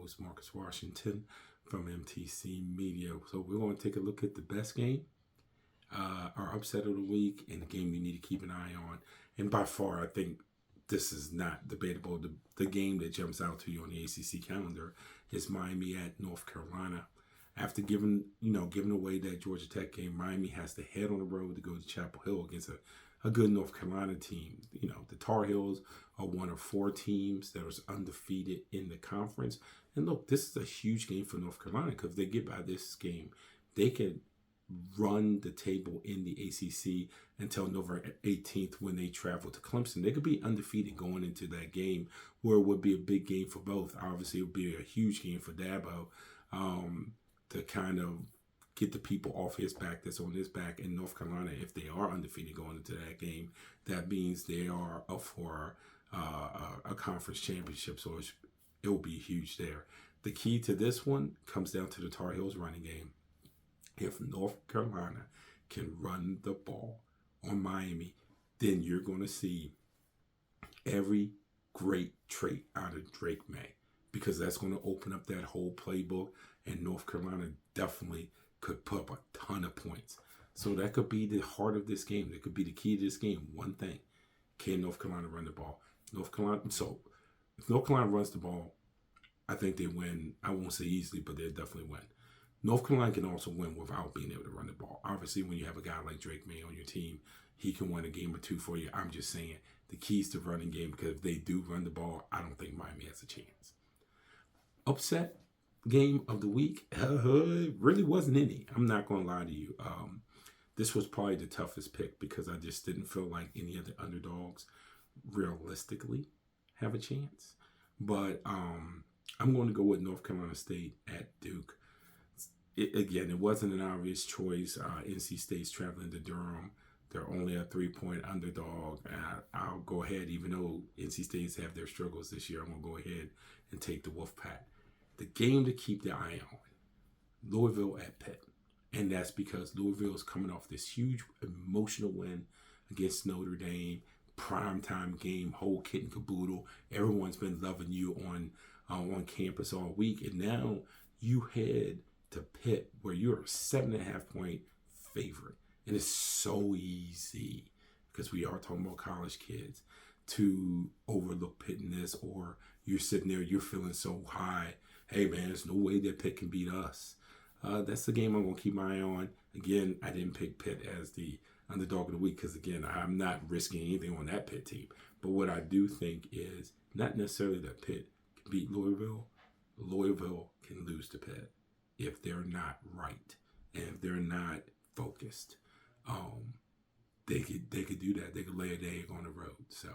host, Marcus Washington from MTC Media. So we're going to take a look at the best game, our upset of the week, and the game you need to keep an eye on. And by far, I think this is not debatable. The game that jumps out to you on the ACC calendar is Miami at North Carolina. After giving away that Georgia Tech game, Miami has to head on the road to go to Chapel Hill against a good North Carolina team. The Tar Heels are one of 4 teams that was undefeated in the conference. And look, this is a huge game for North Carolina because if they get by this game, they can run the table in the ACC until November 18th when they travel to Clemson. They could be undefeated going into that game where it would be a big game for both. Obviously, it would be a huge game for Dabo to kind of get the people off his back that's on his back. In North Carolina, if they are undefeated going into that game, that means they are up for a conference championship. So it will be huge there. The key to this one comes down to the Tar Heels running game. If North Carolina can run the ball on Miami, then you're going to see every great trait out of Drake May, because that's going to open up that whole playbook, and North Carolina definitely could put up a ton of points. So that could be the heart of this game. That could be the key to this game. One thing: can North Carolina run the ball? So if North Carolina runs the ball, I think they win. I won't say easily, but they'll definitely win. North Carolina can also win without being able to run the ball. Obviously, when you have a guy like Drake May on your team, he can win a game or two for you. I'm just saying the keys to running game, because if they do run the ball, I don't think Miami has a chance. Upset game of the week, really wasn't any. I'm not going to lie to you. This was probably the toughest pick because I just didn't feel like any of the underdogs realistically have a chance. But I'm going to go with North Carolina State at Duke. It wasn't an obvious choice. NC State's traveling to Durham. They're only a 3-point underdog. I'll go ahead, even though NC State's have their struggles this year, I'm going to go ahead and take the Wolfpack. The game to keep the eye on, Louisville at Pitt. And that's because Louisville is coming off this huge emotional win against Notre Dame. Primetime game, whole kit and caboodle. Everyone's been loving you on campus all week. And now you head to Pitt, where you're a 7.5 point favorite. And it's so easy, because we are talking about college kids, to overlook Pitt in this, or you're sitting there, you're feeling so high. Hey man, there's no way that Pitt can beat us. That's the game I'm going to keep my eye on. Again, I didn't pick Pitt as the underdog of the week because, again, I'm not risking anything on that Pitt team. But what I do think is not necessarily that Pitt can beat Louisville. Louisville can lose to Pitt if they're not right and if they're not focused. They could do that. They could lay an egg on the road. So